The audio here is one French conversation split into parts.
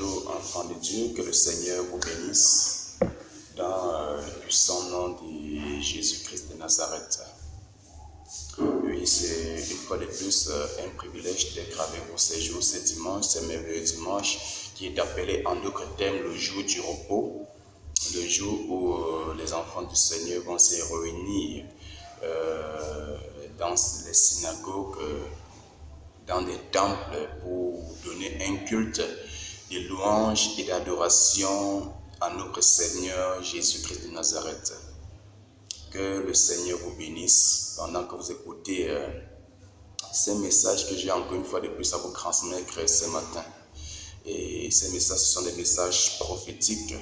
Bonjour enfants de Dieu, que le Seigneur vous bénisse dans le puissant nom de Jésus-Christ de Nazareth. Oui, c'est une fois de plus un privilège d'être avec vous ces jours, ce dimanche, ce merveilleux dimanche qui est appelé en d'autres termes le jour du repos, le jour où les enfants du Seigneur vont se réunir dans les synagogues, dans des temples pour donner un culte de louange et d'adoration à notre Seigneur Jésus-Christ de Nazareth. Que le Seigneur vous bénisse pendant que vous écoutez ces messages que j'ai encore une fois de plus à vous transmettre ce matin. Et ces messages, ce sont des messages prophétiques,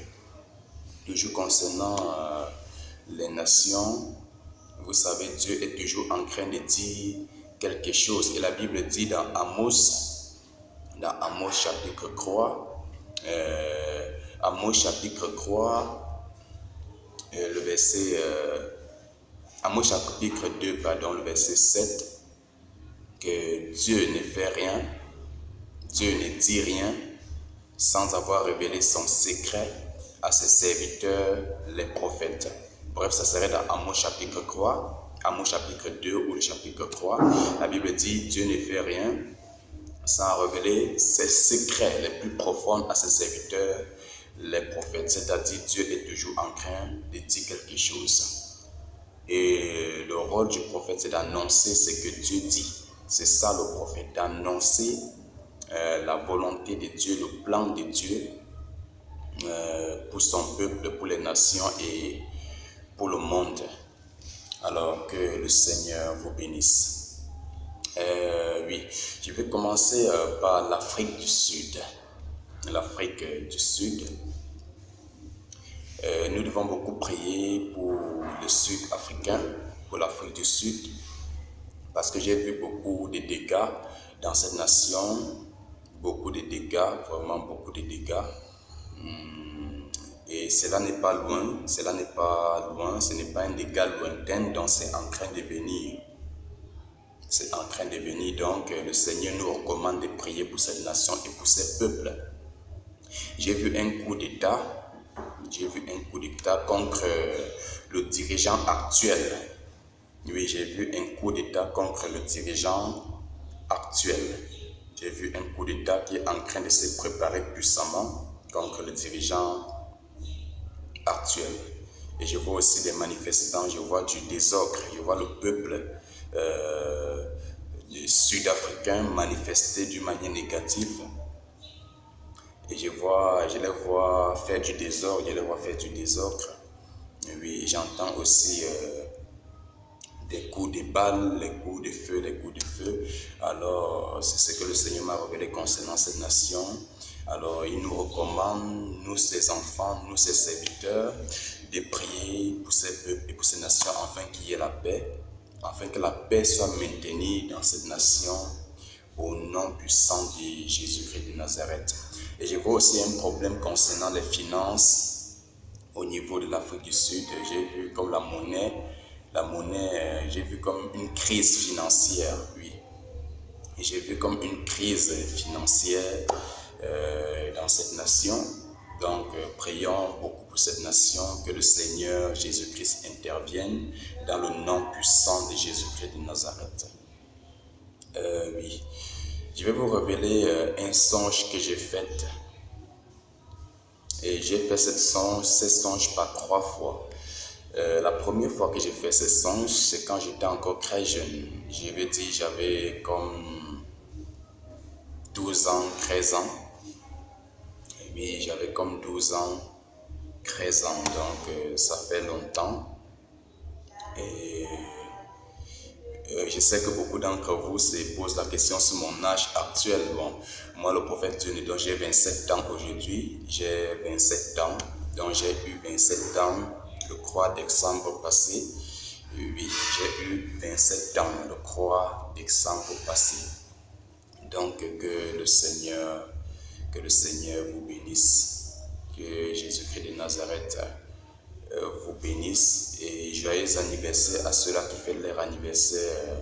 toujours concernant les nations. Vous savez, Dieu est toujours en train de dire quelque chose. Et la Bible dit dans Amos chapitre 3, Amos chapitre 3, le verset, Amos chapitre 2, pardon, le verset 7, que Dieu ne fait rien, Dieu ne dit rien sans avoir révélé son secret à ses serviteurs, les prophètes. Bref, ça serait dans Amos chapitre 3, Amos chapitre 2 ou le chapitre 3. La Bible dit Dieu ne fait rien sans révéler ses secrets les plus profonds à ses serviteurs, les prophètes. C'est-à-dire Dieu est toujours en train de dire quelque chose. Et le rôle du prophète, c'est d'annoncer ce que Dieu dit. C'est ça le prophète, d'annoncer la volonté de Dieu, le plan de Dieu pour son peuple, pour les nations et pour le monde. Alors que le Seigneur vous bénisse. Oui, je vais commencer par l'Afrique du Sud. L'Afrique du Sud. Nous devons beaucoup prier pour le Sud africain, pour l'Afrique du Sud, parce que j'ai vu beaucoup de dégâts dans cette nation, beaucoup de dégâts, vraiment beaucoup de dégâts. Et cela n'est pas loin, ce n'est pas un dégât lointain, donc c'est en train de venir. C'est en train de venir, donc le Seigneur nous recommande de prier pour cette nation et pour ces peuples. J'ai vu un coup d'État contre le dirigeant actuel. Oui, j'ai vu un coup d'État contre le dirigeant actuel. J'ai vu un coup d'État qui est en train de se préparer puissamment contre le dirigeant actuel. Et je vois aussi des manifestants, je vois du désordre, je vois le peuple sud-africain manifester d'une manière négative. Et je les vois faire du désordre, Et oui, j'entends aussi des coups de balles, les coups de feu. Alors, c'est ce que le Seigneur m'a révélé concernant cette nation. Alors, il nous recommande, nous ses enfants, nous ses serviteurs, de prier pour ces peuples et pour ces nations afin qu'il y ait la paix, afin que la paix soit maintenue dans cette nation au nom puissant de Jésus-Christ de Nazareth. Et je vois aussi un problème concernant les finances au niveau de l'Afrique du Sud. J'ai vu comme la monnaie, j'ai vu comme une crise financière, oui. Et j'ai vu comme une crise financière dans cette nation. Donc, prions beaucoup pour cette nation, que le Seigneur Jésus-Christ intervienne dans le nom puissant de Jésus-Christ de Nazareth. Oui, je vais vous révéler un songe que j'ai fait. Et j'ai fait ce songe par 3 fois. La première fois que j'ai fait ce songe, c'est quand j'étais encore très jeune. Je vais dire, j'avais comme 12 ans, 13 ans. Et oui, j'avais comme 12 ans, 13 ans, donc ça fait longtemps. Et je sais que beaucoup d'entre vous se posent la question sur mon âge actuel. Bon, moi, le prophète Dieu, donc j'ai 27 ans aujourd'hui. J'ai 27 ans, donc j'ai eu 27 ans le 3 décembre passé. Oui, j'ai eu 27 ans le 3 décembre passé. Donc, que le Seigneur vous bénisse, que Jésus-Christ de Nazareth vous bénisse et joyeux anniversaire à ceux-là qui fêtent leur anniversaire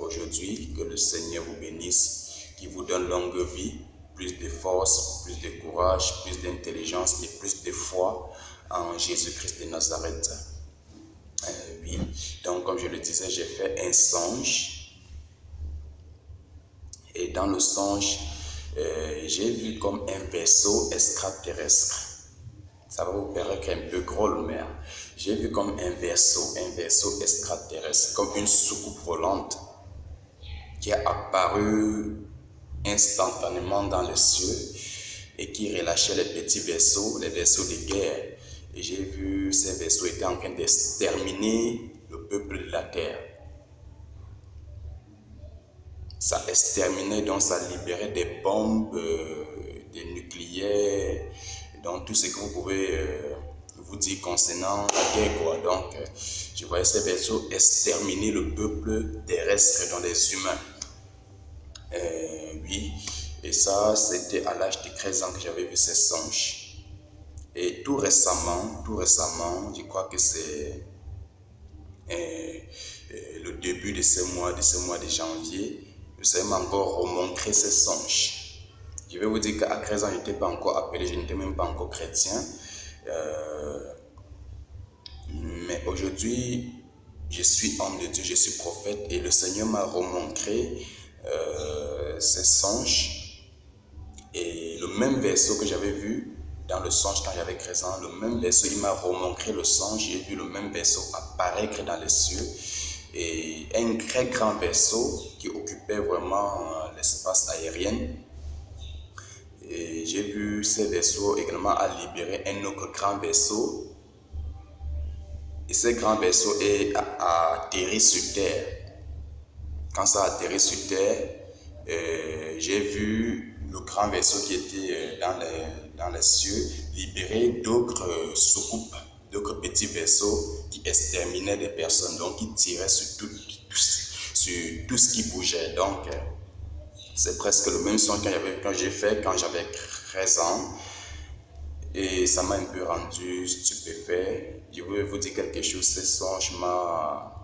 aujourd'hui. Que le Seigneur vous bénisse, qu'il vous donne longue vie plus de force, plus de courage, plus d'intelligence et plus de foi en Jésus-Christ de Nazareth. Oui, donc comme je le disais, j'ai fait un songe. Et dans le songe, j'ai vu comme un vaisseau extraterrestre. Ça va vous paraître un peu drôle, mais j'ai vu comme un vaisseau extraterrestre, comme une soucoupe volante qui a apparu instantanément dans les cieux et qui relâchait les petits vaisseaux, les vaisseaux de guerre. Et j'ai vu ces vaisseaux étaient en train d'exterminer le peuple de la terre. Ça exterminait, donc ça libérait des bombes, des nucléaires, donc tout ce que vous pouvez vous dire concernant la guerre, quoi. Donc, je voyais ces vaisseaux exterminer le peuple terrestre, dans les humains. Oui, et ça, c'était à l'âge de 13 ans que j'avais vu ces songes. Et tout récemment, je crois que c'est le début de ce mois de janvier, le Seigneur m'a encore remontré ces songes. Je vais vous dire qu'à 13 ans, je n'étais pas encore appelé, je n'étais même pas encore chrétien. Mais aujourd'hui, je suis homme de Dieu, je suis prophète et le Seigneur m'a remontré ces songes. Et le même vaisseau que j'avais vu dans le songe quand j'avais 13 ans, le même vaisseau, il m'a remontré le songe, j'ai vu le même vaisseau apparaître dans les cieux. Et un très grand vaisseau qui occupait vraiment l'espace aérien. Et j'ai vu ce vaisseau également à libérer un autre grand vaisseau. Et ce grand vaisseau a atterri sur Terre. Quand ça a atterri sur Terre, j'ai vu le grand vaisseau qui était dans les cieux libérer d'autres soucoupes, d'autres petits vaisseaux qui exterminaient des personnes, donc qui tiraient sur tout ce qui bougeait. Donc, c'est presque le même son que j'ai fait quand j'avais 13 ans. Et ça m'a un peu rendu stupéfait. Je voulais vous dire quelque chose, ce songe m'a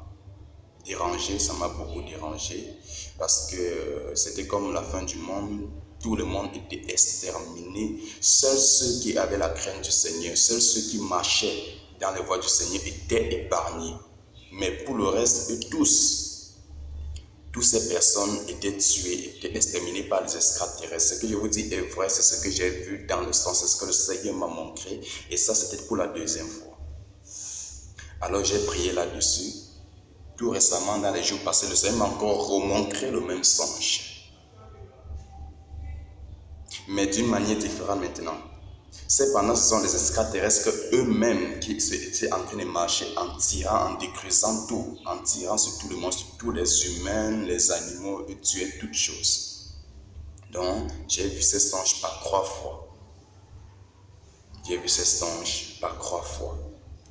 dérangé, ça m'a beaucoup dérangé. Parce que c'était comme la fin du monde. Tout le monde était exterminé. Seuls ceux qui avaient la crainte du Seigneur, seuls ceux qui marchaient dans les voies du Seigneur étaient épargnés. Mais pour le reste, eux toutes ces personnes étaient tuées, étaient exterminées par les extraterrestres. Ce que je vous dis est vrai, c'est ce que j'ai vu dans le sens, c'est ce que le Seigneur m'a montré. Et ça, c'était pour la deuxième fois. Alors j'ai prié là-dessus. Tout récemment, dans les jours passés, le Seigneur m'a encore remontré le même songe. Mais d'une manière différente maintenant. Cependant, ce sont les extraterrestres eux-mêmes qui étaient en train de marcher en tirant, en détruisant tout, en tirant sur tout le monde, sur tous les humains, les animaux, et tuer toutes choses. Donc, j'ai vu ces songes par 3 fois. J'ai vu ces songes par 3 fois.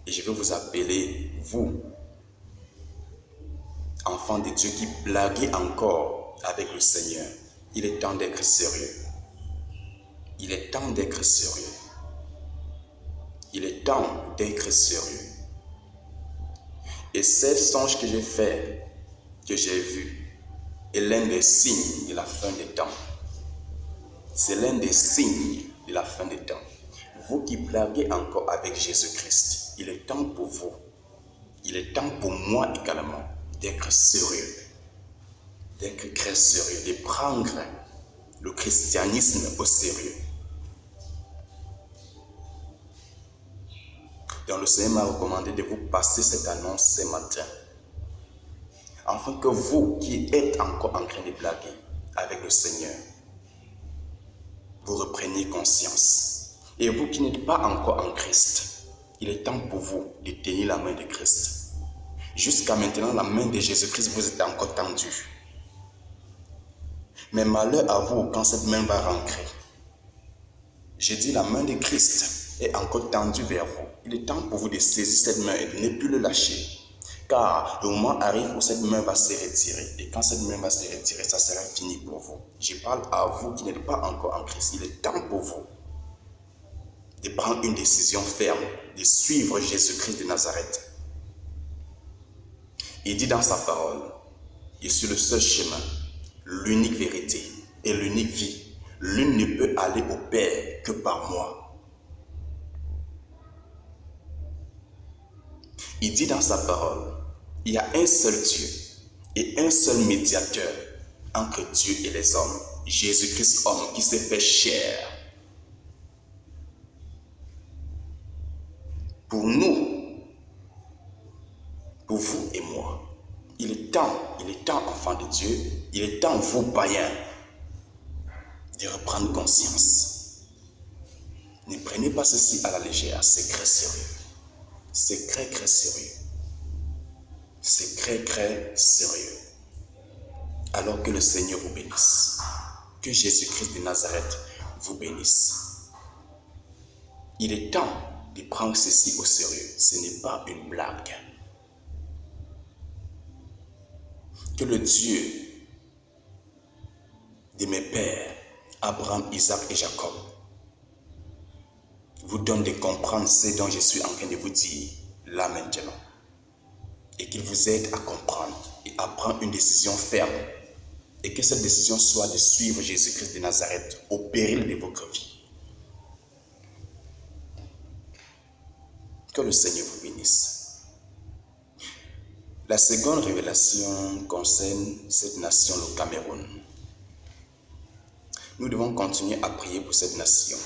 Et je vais vous appeler, vous, enfants de Dieu qui blaguez encore avec le Seigneur. Il est temps d'être sérieux. Il est temps d'être sérieux. Il est temps d'être sérieux. Et ce songe que j'ai fait, que j'ai vu, est l'un des signes de la fin des temps. C'est l'un des signes de la fin des temps. Vous qui blaguez encore avec Jésus-Christ, il est temps pour vous, il est temps pour moi également d'être sérieux, d'être très sérieux, de prendre le christianisme au sérieux. Donc le Seigneur m'a recommandé de vous passer cette annonce ce matin. Afin que vous qui êtes encore en train de blaguer avec le Seigneur, vous repreniez conscience. Et vous qui n'êtes pas encore en Christ, il est temps pour vous de tenir la main de Christ. Jusqu'à maintenant, la main de Jésus-Christ vous est encore tendue. Mais malheur à vous quand cette main va rentrer. Je dis la main de Christ est encore tendue vers vous. Il est temps pour vous de saisir cette main et de ne plus le lâcher. Car le moment arrive où cette main va se retirer. Et quand cette main va se retirer, ça sera fini pour vous. Je parle à vous qui n'êtes pas encore en Christ. Il est temps pour vous de prendre une décision ferme, de suivre Jésus-Christ de Nazareth. Il dit dans sa parole, je suis le seul chemin, l'unique vérité et l'unique vie. l'une ne peut aller au Père que par moi. Il dit dans sa parole, il y a un seul Dieu et un seul médiateur entre Dieu et les hommes, Jésus-Christ homme qui s'est fait chair. Pour nous, pour vous et moi, il est temps, enfants de Dieu, il est temps, vous païens, de reprendre conscience. Ne prenez pas ceci à la légère, c'est très sérieux. C'est très sérieux. C'est très sérieux. Alors que le Seigneur vous bénisse. Que Jésus-Christ de Nazareth vous bénisse. Il est temps de prendre ceci au sérieux. Ce n'est pas une blague. Que le Dieu de mes pères, Abraham, Isaac et Jacob, vous donne de comprendre ce dont je suis en train de vous dire là maintenant. Et qu'il vous aide à comprendre et à prendre une décision ferme. Et que cette décision soit de suivre Jésus-Christ de Nazareth au péril de votre vie. Que le Seigneur vous bénisse. La seconde révélation concerne cette nation, le Cameroun. Nous devons continuer à prier pour cette nation.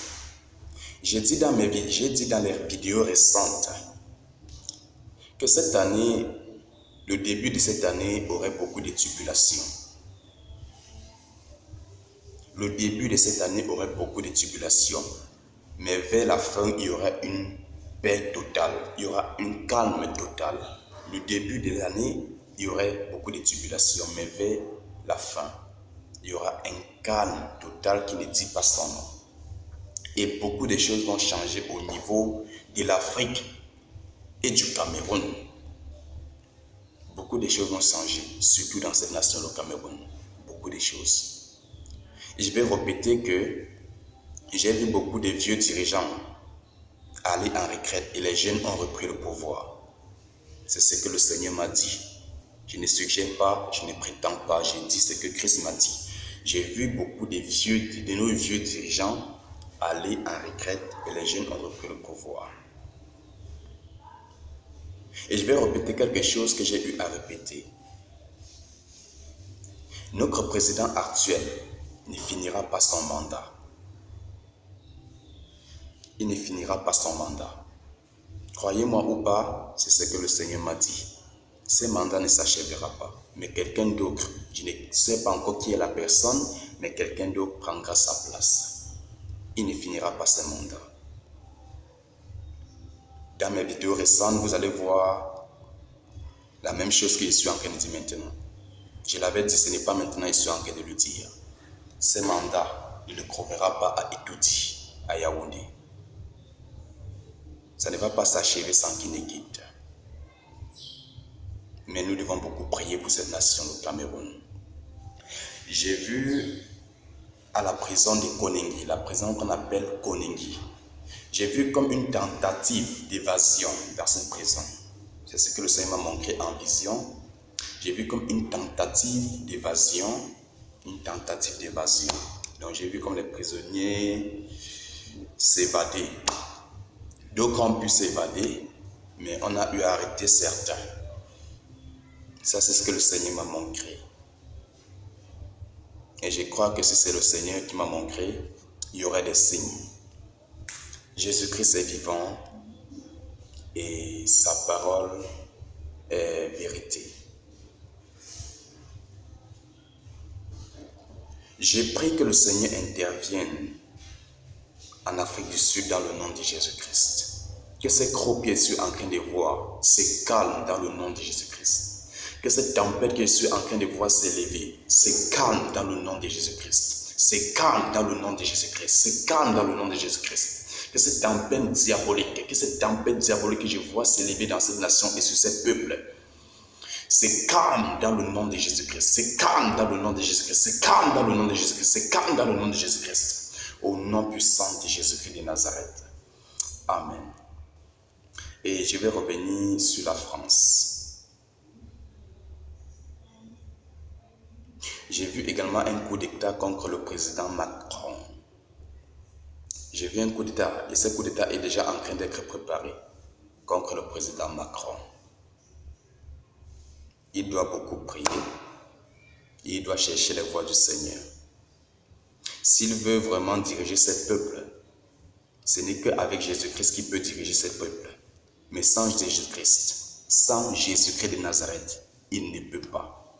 J'ai dit dans les vidéos récentes que cette année, le début de cette année aurait beaucoup de tribulations. Le début de cette année aurait beaucoup de tribulations, mais vers la fin, il y aura une paix totale, il y aura une calme totale. Le début de l'année, il y aurait beaucoup de tribulations, mais vers la fin, il y aura un calme total qui ne dit pas son nom. Et beaucoup de choses vont changer au niveau de l'Afrique et du Cameroun. Beaucoup de choses vont changer, surtout dans cette nation, le Cameroun. Beaucoup de choses. Et je vais répéter que j'ai vu beaucoup de vieux dirigeants aller en retraite et les jeunes ont repris le pouvoir. C'est ce que le Seigneur m'a dit. Je ne suggère pas, je ne prétends pas, j'ai dit ce que Christ m'a dit. J'ai vu beaucoup de nos vieux dirigeants aller en retraite et les jeunes ont repris le pouvoir. Et je vais répéter quelque chose que j'ai eu à répéter. Notre président actuel ne finira pas son mandat. Il ne finira pas son mandat. Croyez-moi ou pas, c'est ce que le Seigneur m'a dit. Ce mandat ne s'achèvera pas. Mais quelqu'un d'autre, je ne sais pas encore qui est la personne, mais quelqu'un d'autre prendra sa place. Il ne finira pas ce mandat. Dans mes vidéos récentes, vous allez voir la même chose que je suis en train de dire maintenant. Je l'avais dit, ce n'est pas maintenant que je suis en train de le dire. Ce mandat, il ne croira pas à Itoudi, à Yaoundé. Ça ne va pas s'achever sans qu'il ne quitte. Mais nous devons beaucoup prier pour cette nation, le Cameroun. J'ai vu à la prison de Konengi, la prison qu'on appelle Konengi, j'ai vu comme une tentative d'évasion dans cette prison. C'est ce que le Seigneur m'a montré en vision. J'ai vu comme une tentative d'évasion, Donc j'ai vu comme les prisonniers s'évader. D'autres ont pu s'évader, mais on a eu à arrêter certains. Ça, c'est ce que le Seigneur m'a montré. Et je crois que si c'est le Seigneur qui m'a montré, il y aurait des signes. Jésus-Christ est vivant et sa parole est vérité. J'ai pris que le Seigneur intervienne en Afrique du Sud dans le nom de Jésus-Christ. Que ces gros pieds que je suis en train de voir se calment dans le nom de Jésus-Christ. Que cette tempête que je suis en train de voir s'élever se calme dans le nom de Jésus-Christ. Se calme dans le nom de Jésus-Christ. Se calme dans le nom de Jésus-Christ. Que cette tempête diabolique que je vois s'élever dans cette nation et sur ce peuple, se calme dans le nom de Jésus-Christ. Se calme dans le nom de Jésus-Christ. Se calme dans le nom de Jésus-Christ. Se calme dans le nom de Jésus-Christ. Au nom puissant de Jésus-Christ de Nazareth. Amen. Et je vais revenir sur la France. J'ai vu également un coup d'État contre le président Macron. J'ai vu un coup d'État et ce coup d'État est déjà en train d'être préparé contre le président Macron. Il doit beaucoup prier et il doit chercher les voies du Seigneur. S'il veut vraiment diriger ce peuple, ce n'est qu'avec Jésus-Christ qu'il peut diriger ce peuple. Mais sans Jésus-Christ, sans Jésus-Christ de Nazareth, il ne peut pas.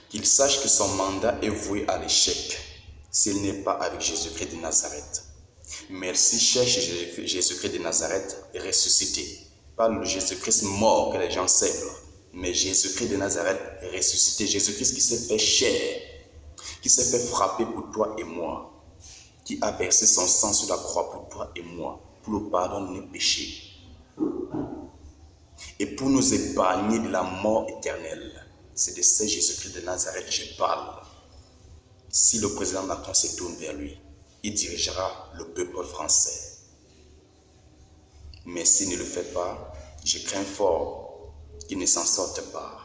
Qu'il sache que son mandat est voué à l'échec s'il n'est pas avec Jésus-Christ de Nazareth. Mais s'il cherche Jésus-Christ de Nazareth ressuscité, pas le Jésus-Christ mort que les gens servent, mais Jésus-Christ de Nazareth ressuscité, Jésus-Christ qui s'est fait chair, qui s'est fait frapper pour toi et moi, qui a versé son sang sur la croix pour toi et moi, pour le pardon de nos péchés et pour nous épargner de la mort éternelle. C'est de ce Jésus-Christ de Nazareth que je parle. Si le président Macron se tourne vers lui, il dirigera le peuple français. Mais s'il ne le fait pas, je crains fort qu'il ne s'en sorte pas.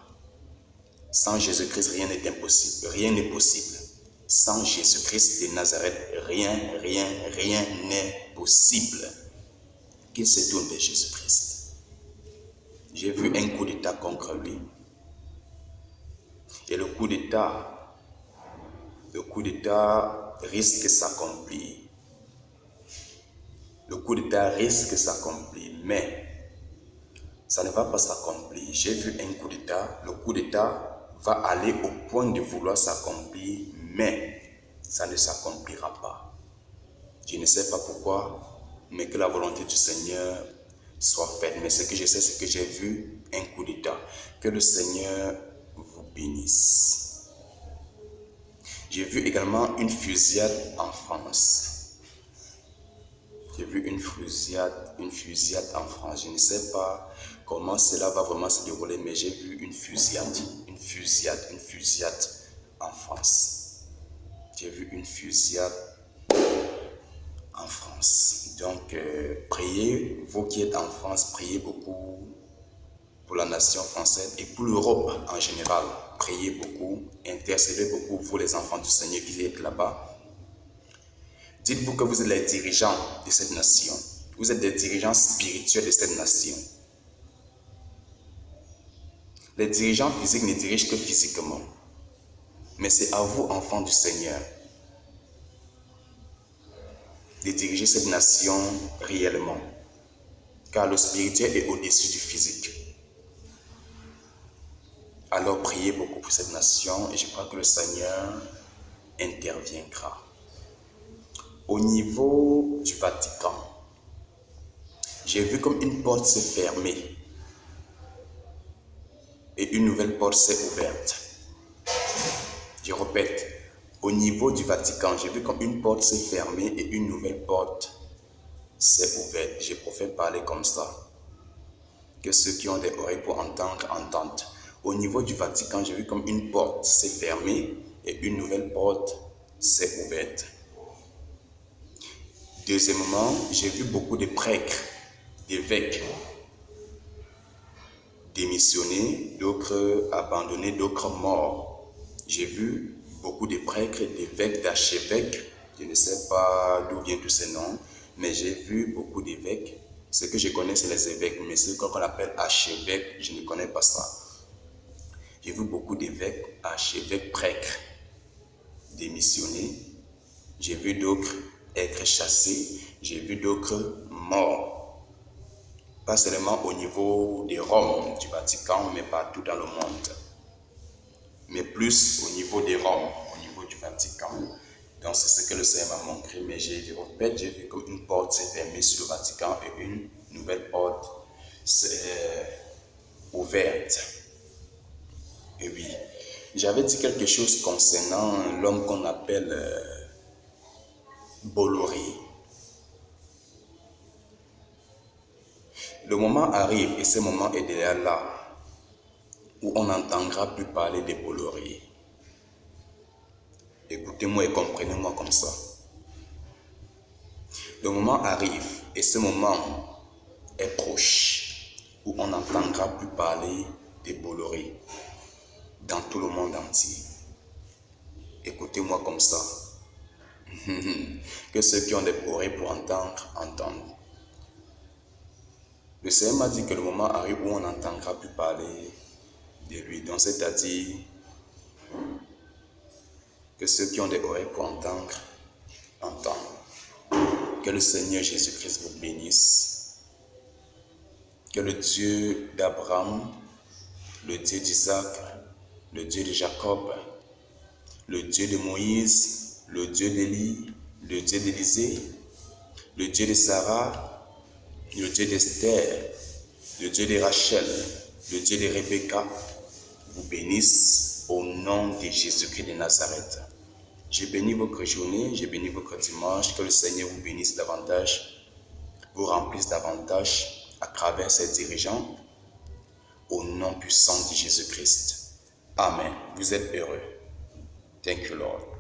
Sans Jésus-Christ, rien n'est impossible. Rien n'est possible. Sans Jésus-Christ de Nazareth, rien n'est possible. Qu'il se tourne vers Jésus-Christ. J'ai vu un coup d'État contre lui. Et le coup d'État risque de s'accomplir. Le coup d'État risque de s'accomplir, mais ça ne va pas s'accomplir. J'ai vu un coup d'État, le coup d'État va aller au point de vouloir s'accomplir, mais ça ne s'accomplira pas. Je ne sais pas pourquoi, mais que la volonté du Seigneur soit faite. Mais ce que je sais, c'est que j'ai vu un coup d'État. Que le Seigneur vous bénisse. J'ai vu également une fusillade en France. J'ai vu une fusillade en France. Je ne sais pas comment cela va vraiment se dérouler, mais j'ai vu une fusillade en France. J'ai vu une fusillade en France. Donc, priez, vous qui êtes en France, priez beaucoup pour la nation française et pour l'Europe en général. Priez beaucoup, intercédez beaucoup, vous les enfants du Seigneur qui êtes là-bas. Dites-vous que vous êtes les dirigeants de cette nation. Vous êtes des dirigeants spirituels de cette nation. Les dirigeants physiques ne dirigent que physiquement. Mais c'est à vous, enfants du Seigneur, de diriger cette nation réellement. Car le spirituel est au-dessus du physique. Alors priez beaucoup pour cette nation et je crois que le Seigneur interviendra. Au niveau du Vatican, j'ai vu comme une porte s'est fermée et une nouvelle porte s'est ouverte. Je répète, au niveau du Vatican, j'ai vu comme une porte s'est fermée et une nouvelle porte s'est ouverte. Je préfère parler comme ça. Que ceux qui ont des oreilles pour entendre, entendent. Au niveau du Vatican, j'ai vu comme une porte s'est fermée et une nouvelle porte s'est ouverte. Deuxièmement, j'ai vu beaucoup de prêtres, d'évêques démissionner, d'autres abandonnés, d'autres morts. J'ai vu beaucoup de prêtres, d'évêques, d'archevêques. Je ne sais pas d'où viennent tous ces noms, mais j'ai vu beaucoup d'évêques. Ce que je connais, c'est les évêques, mais ce qu'on appelle archevêques, je ne connais pas ça. J'ai vu beaucoup d'évêques, archevêques, prêtres démissionner. J'ai vu d'autres être chassés. J'ai vu d'autres morts. Pas seulement au niveau de Rome, du Vatican, mais partout dans le monde. Mais plus au niveau de Rome, au niveau du Vatican. Donc c'est ce que le Seigneur m'a montré. Mais j'ai vu comme une porte s'est fermée sur le Vatican et une nouvelle porte s'est ouverte. Et oui, j'avais dit quelque chose concernant l'homme qu'on appelle Bolloré. Le moment arrive, et ce moment est déjà là, où on n'entendra plus parler de Bolloré. Écoutez-moi et comprenez-moi comme ça. Le moment arrive, et ce moment est proche, où on n'entendra plus parler de Bolloré dans tout le monde entier. Écoutez-moi comme ça. Que ceux qui ont des oreilles pour entendre, entendent. Le Seigneur m'a dit que le moment arrive où on n'entendra plus parler de lui. Donc c'est-à-dire que ceux qui ont des oreilles pour entendre, entendent. Que le Seigneur Jésus-Christ vous bénisse. Que le Dieu d'Abraham, le Dieu d'Isaac, le Dieu de Jacob, le Dieu de Moïse, le Dieu d'Élie, le Dieu d'Élisée, le Dieu de Sarah, le Dieu d'Esther, le Dieu de Rachel, le Dieu de Rebecca, vous bénisse au nom de Jésus-Christ de Nazareth. Je bénis votre journée, je bénis votre dimanche, que le Seigneur vous bénisse davantage, vous remplisse davantage à travers ses dirigeants, au nom puissant de Jésus-Christ. Amen. Vous êtes heureux. Thank you, Lord.